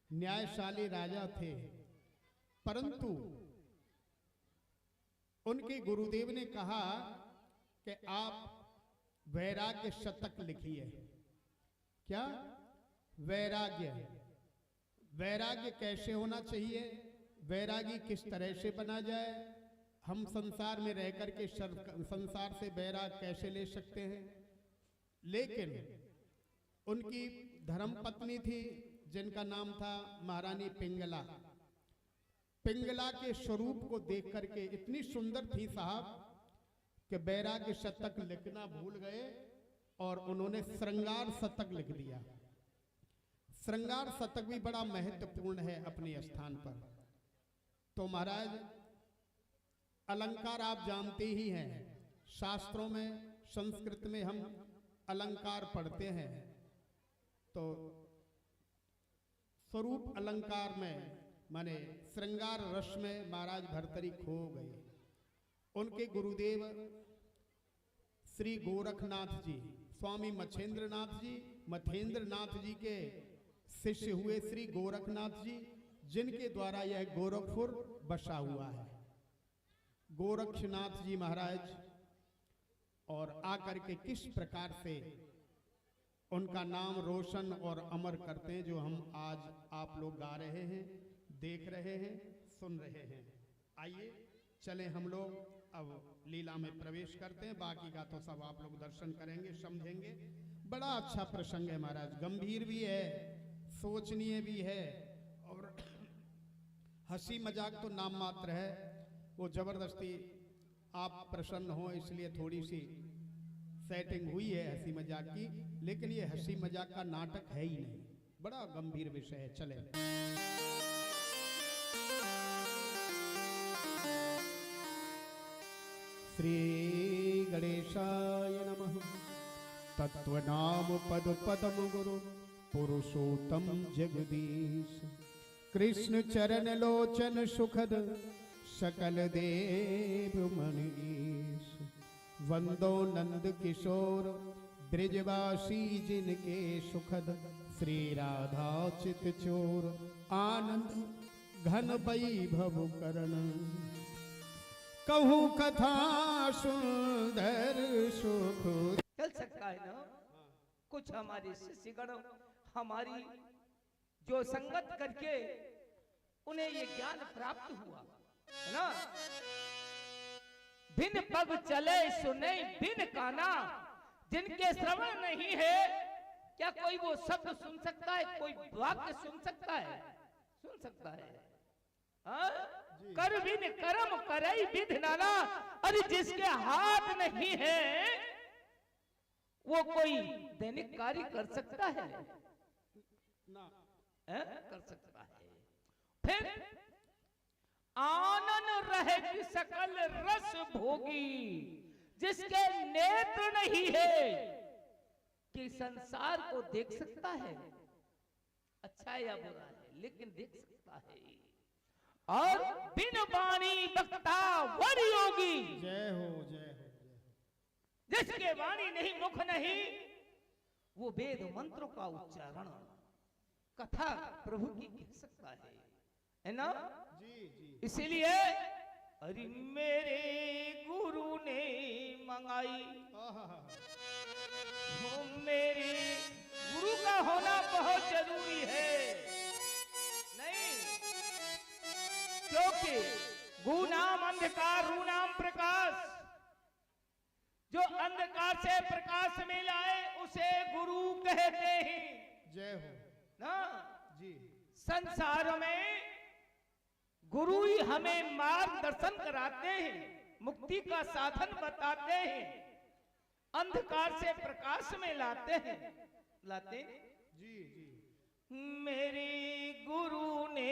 न्यायशाली राजा थे, परंतु उनके गुरुदेव ने कहा कि आप वैराग्य शतक लिखिए। क्या? वैराग्य। वैराग्य कैसे होना चाहिए, वैरागी किस तरह से बना जाए, हम संसार में रह करके संसार से वैराग कैसे ले सकते हैं। लेकिन उनकी धर्म पत्नी थी जिनका नाम था महारानी पिंगला। पिंगला के स्वरूप को देख करके इतनी सुंदर थी साहब कि वैराग्य शतक लिखना भूल गए और उन्होंने श्रृंगार शतक लिख दिया। श्रृंगार शतक भी बड़ा महत्वपूर्ण है अपने स्थान पर। तो महाराज अलंकार आप जानते ही हैं, शास्त्रों में संस्कृत में हम अलंकार पढ़ते हैं। तो स्वरूप अलंकार में माने श्रृंगार रस में महाराज भर्तरी खो गए। उनके गुरुदेव श्री गोरखनाथ जी, स्वामी मथेंद्रनाथ जी के शिष्य हुए श्री गोरखनाथ जी, जिनके द्वारा यह गोरखपुर बसा हुआ है। गोरक्षनाथ जी महाराज और आकर के किस प्रकार से उनका नाम रोशन और अमर करते हैं, जो हम आज आप लोग गा रहे हैं, देख रहे हैं, सुन रहे हैं। आइए चले हम लोग अब लीला में प्रवेश करते हैं। बाकी का तो सब आप लोग दर्शन करेंगे, समझेंगे। बड़ा अच्छा प्रसंग है महाराज, गंभीर भी है, सोचनीय भी है और हंसी मजाक तो नाम मात्र है। वो जबरदस्ती आप प्रसन्न हो इसलिए थोड़ी सी सेटिंग हुई है हंसी मजाक की, लेकिन ये हंसी मजाक का नाटक है ही नहीं, बड़ा गंभीर विषय है। चले श्री गणेशाय नमः। तत्वनाम पद पदम गुरु पुरुषोत्तम जगदीश, कृष्ण चरण लोचन सुखद सकल देव मनीष। वंदो नंद किशोर ब्रिजवासी जिनके सुखद, श्री राधा चित चोर आनंद घन वैभव करण। कहूँ कथा सुंदर सुख। चल सकता है ना, कुछ हमारे शिष्यगण हमारी जो संगत करके उन्हें ये ज्ञान प्राप्त हुआ है ना। बिन पग चले सुने बिन काना, जिनके श्रवण नहीं है, क्या कोई वो शब्द सुन सकता है, कोई वाक्य सुन सकता है? सुन सकता है। कर बिन कर्म करे विध नाना, अरे जिसके हाथ नहीं है वो कोई दैनिक कार्य कर सकता है ना? कर सकता है। फिर आनन रहे सकल रस भोगी, जिसके नेत्र नहीं है कि संसार को देख सकता है, अच्छा या बुरा है लेकिन देख सकता है। और बिन वाणी वक्ता वर योगी, जय हो जय हो। जिसके वाणी नहीं, मुख नहीं, वो वेद मंत्रों का उच्चारण कथा प्रभु की कह सकता है ना। जी जी। इसीलिए अरे मेरे गुरु ने मंगाई, मेरे गुरु का होना बहुत जरूरी है। नहीं, क्योंकि गु नाम अंधकार, रू नाम प्रकाश। जो अंधकार से प्रकाश में लाए उसे गुरु कहते हैं। जय हो ना जी। संसार में गुरु ही हमें मार्गदर्शन कराते हैं, मुक्ति का साधन बताते हैं, अंधकार से प्रकाश में लाते हैं। जी जी। मेरे गुरु ने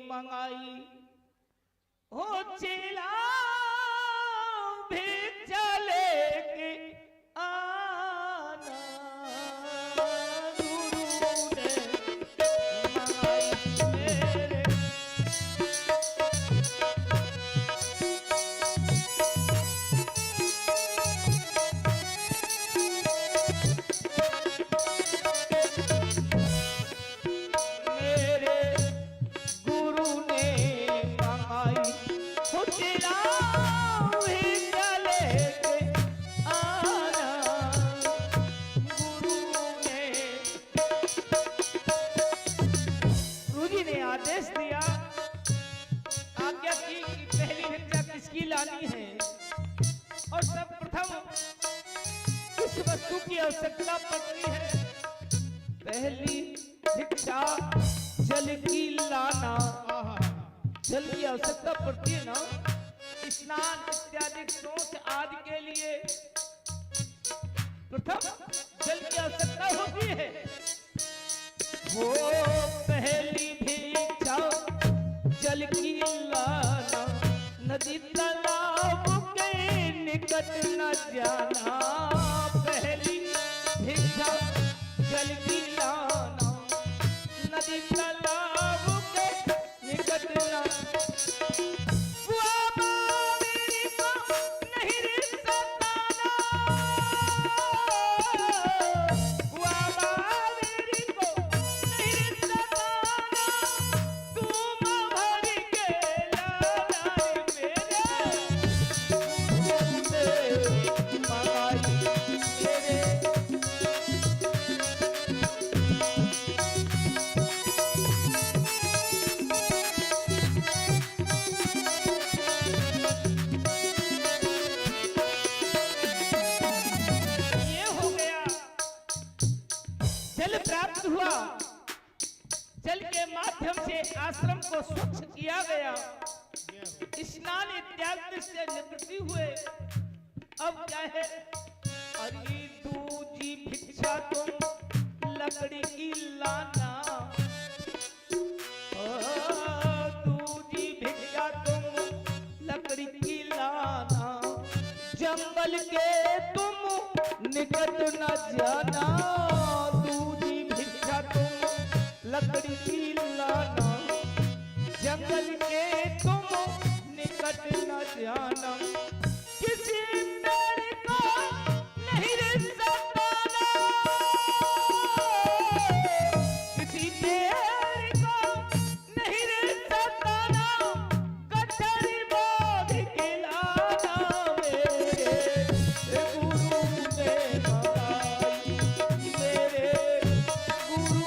मंगाई हो चेला भी चले के आना, गुरु ने मंगाई मेरे। मेरे आदेश दिया, आज्ञा की कि पहली भिक्षा किसकी लानी है और सर्वप्रथम किस वस्तु की आवश्यकता पड़ती है। पहली भिक्षा जल की लाना। जल की आवश्यकता पड़ती है ना, स्नान इत्यादि सोच आदि के लिए प्रथम जल की आवश्यकता होती है। वो पहली भिक्षा जल की लाना, नदी तालाब के निकट न जाना। पहली भिक्षा जल की लाना, नदी तालाब के निकट न। हुआ, जल के माध्यम से आश्रम को स्वच्छ किया गया, स्नान इत्यादि से निवृत्ति हुए। अब क्या है, अरे दूजी भिक्षा तुम लकड़ी की लाना, दूजी भिक्षा तुम लकड़ी की लाना, जंगल के तुम निकट न जाना। लकड़ी की लाना, जंगल के तुम निकट न जाना। किसी पेड़ को नहीं रे सताना, किसी पेड़ को नहीं रे सताना, कटहरी बोध के लाना। मेरे गुरु ने बताई, मेरे गुरु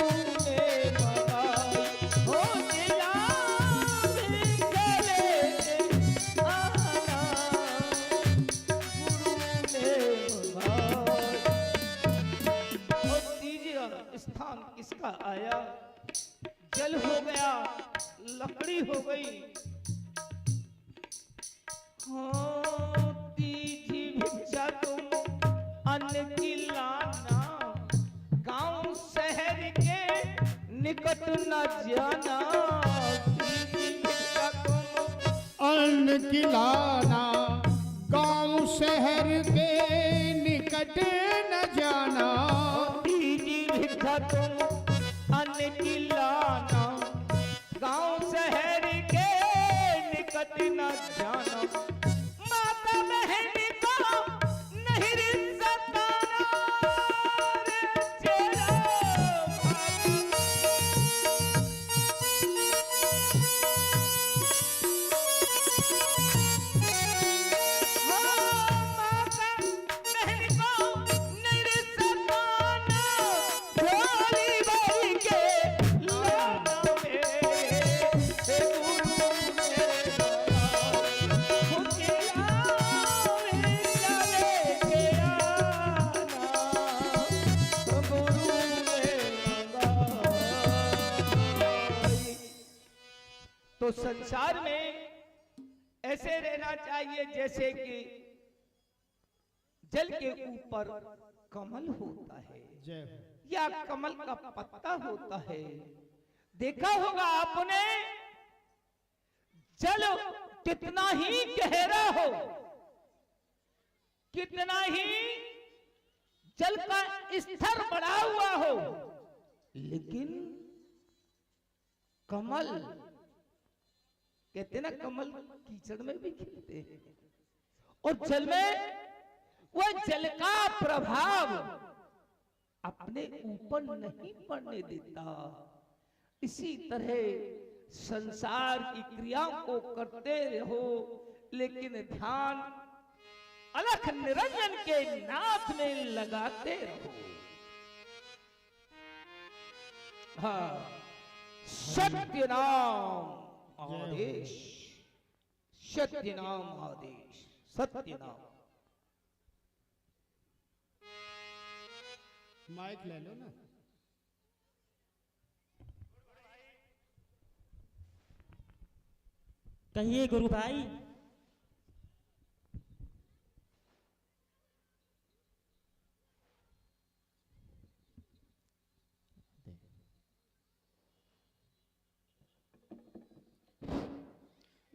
स्थान किसका आया, जल हो गया, लकड़ी हो गई। तीजी भिक्षा तुम अन्न की लाना, गांव शहर के निकट न जाना। तीजी भिक्षा तुम अन्न की लाना, गांव शहर के निकट न जाना। तुम अन्न की लाना, गांव शहर के निकट न जाना। माता बहन को नहीं रे सताना, रे चेरा तो संसार में ऐसे रहना चाहिए जैसे कि जल के ऊपर कमल होता है या कमल का पत्ता होता है। देखा होगा आपने, जल कितना ही गहरा हो, कितना ही जल का स्तर बढ़ा हुआ हो, लेकिन कमल कहते ना, कमल कीचड़ में भी खिलते हैं और जल में वह जल का प्रभाव अपने ऊपर नहीं पड़ने देता। इसी तरह संसार की क्रियाओं को करते रहो, लेकिन ध्यान अलख निरंजन के नाथ में लगाते रहो। हाँ, सत्य नाम आदेश, सत्य नाम आदेश, सत्य नाम। माइक ले लो ना। कहिए गुरु भाई।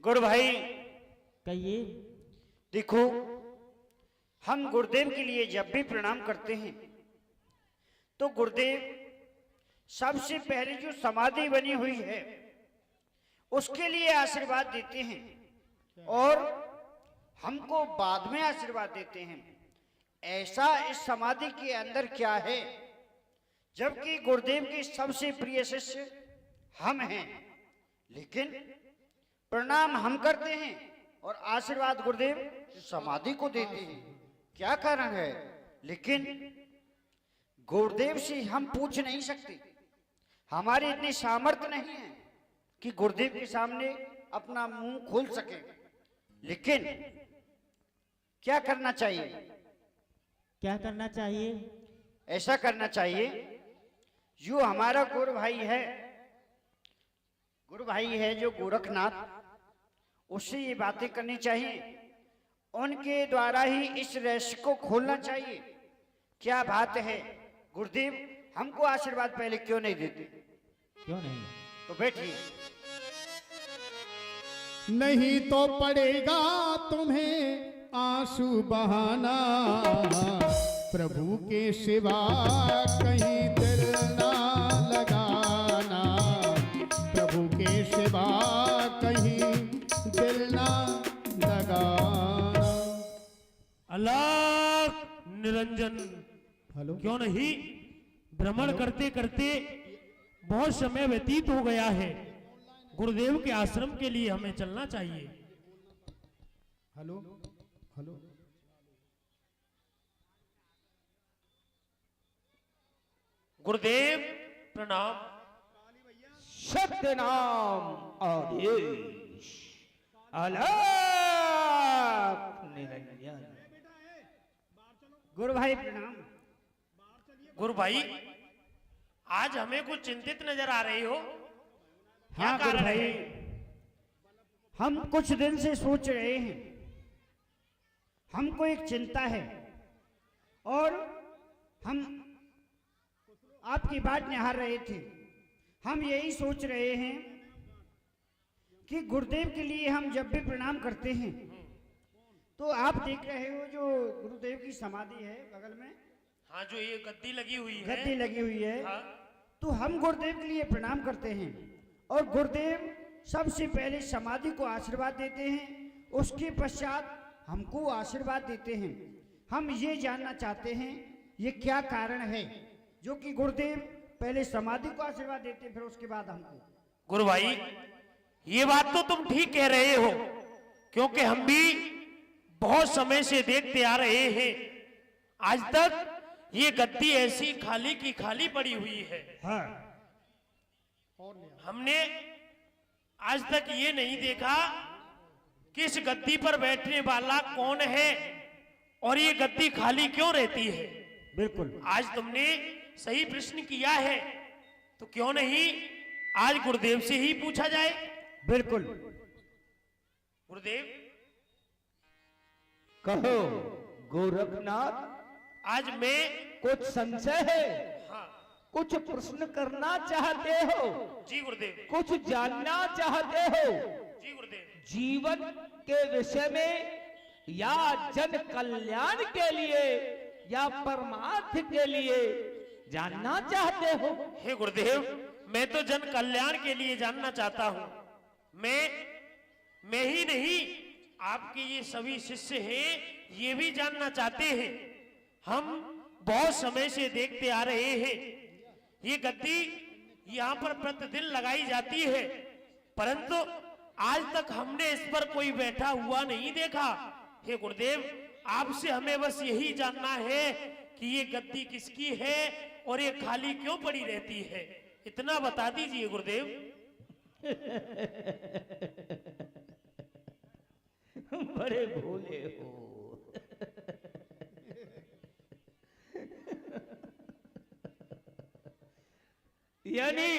गुरु भाई कहिए। देखो, हम गुरुदेव के लिए जब भी प्रणाम करते हैं तो गुरुदेव सबसे पहले जो समाधि बनी हुई है उसके लिए आशीर्वाद देते हैं और हमको बाद में आशीर्वाद देते हैं। ऐसा इस समाधि के अंदर क्या है, जबकि गुरुदेव के सबसे प्रिय शिष्य हम हैं, लेकिन प्रणाम हम करते हैं और आशीर्वाद गुरुदेव समाधि को देते हैं। क्या कारण है? लेकिन गुरुदेव से हम पूछ नहीं सकते, हमारी इतनी सामर्थ्य नहीं है कि गुरुदेव के सामने अपना मुंह खोल सके। लेकिन क्या करना चाहिए? क्या करना चाहिए? ऐसा करना चाहिए, जो हमारा गुरु भाई है जो गोरखनाथ, उससे ये बातें करनी चाहिए, उनके द्वारा ही इस रहस्य को खोलना चाहिए। क्या बात है गुरुदेव, हमको आशीर्वाद पहले क्यों नहीं देते? क्यों नहीं? तो बैठिए। नहीं तो पड़ेगा तुम्हें आंसू बहाना, प्रभु के सिवा कहीं दिल ना लगाना, प्रभु के सिवा कहीं दिल ना लगाना। अल्लाह निरंजन। हेलो। क्यों नहीं, भ्रमण करते करते बहुत समय व्यतीत हो गया है, गुरुदेव के आश्रम के लिए हमें चलना चाहिए। Hello hello. गुरुदेव प्रणाम। सत्य नाम आदेश, अलख निरंजन। गुरु भाई प्रणाम। गुरु भाई, आज हमें कुछ चिंतित नजर आ रही हो, क्या हाँ गुरु कारण भाई, है? हम कुछ दिन से सोच रहे हैं, हमको एक चिंता है और हम आपकी बात निहार रहे थे। हम यही सोच रहे हैं कि गुरुदेव के लिए हम जब भी प्रणाम करते हैं तो आप देख रहे हो जो गुरुदेव की समाधि है बगल में, हाँ, जो ये गद्दी लगी हुई है, गद्दी लगी हुई है, हाँ। तो हम गुरुदेव के लिए प्रणाम करते हैं और गुरुदेव सबसे पहले समाधि को आशीर्वाद देते हैं, उसके पश्चात हमको आशीर्वाद देते हैं। हम ये जानना चाहते हैं ये क्या कारण है जो कि गुरुदेव पहले समाधि को आशीर्वाद देते हैं फिर उसके बाद हमको। गुरु भाई, ये बात तो तुम ठीक कह रहे हो, क्योंकि हम भी बहुत समय से देखते आ रहे हैं, आज तक ये गद्दी ऐसी खाली की खाली पड़ी हुई है। हाँ। हमने आज तक ये नहीं देखा कि इस गद्दी पर बैठने वाला कौन है और ये गद्दी खाली क्यों रहती है। बिल्कुल। आज तुमने सही प्रश्न किया है, तो क्यों नहीं आज गुरुदेव से ही पूछा जाए। बिल्कुल। गुरुदेव, कहो गोरखनाथ, आज मैं, कुछ संशय है? हाँ, कुछ प्रश्न करना चाहते हो? जी गुरुदेव। कुछ जानना चाहते हो? जी गुरुदेव। जीवन के विषय में या जन कल्याण के लिए या परमार्थ के लिए जानना चाहते हो? हे गुरुदेव, मैं तो जन कल्याण के लिए जानना चाहता हूं। मैं ही नहीं, आपके ये सभी शिष्य हैं, ये भी जानना चाहते हैं। हम बहुत समय से देखते आ रहे हैं, ये गद्दी यहाँ पर प्रतिदिन लगाई जाती है, परंतु आज तक हमने इस पर कोई बैठा हुआ नहीं देखा। हे गुरुदेव, आपसे हमें बस यही जानना है कि ये गद्दी किसकी है और ये खाली क्यों पड़ी रहती है। इतना बता दीजिए गुरुदेव। बड़े भोले हो। यानी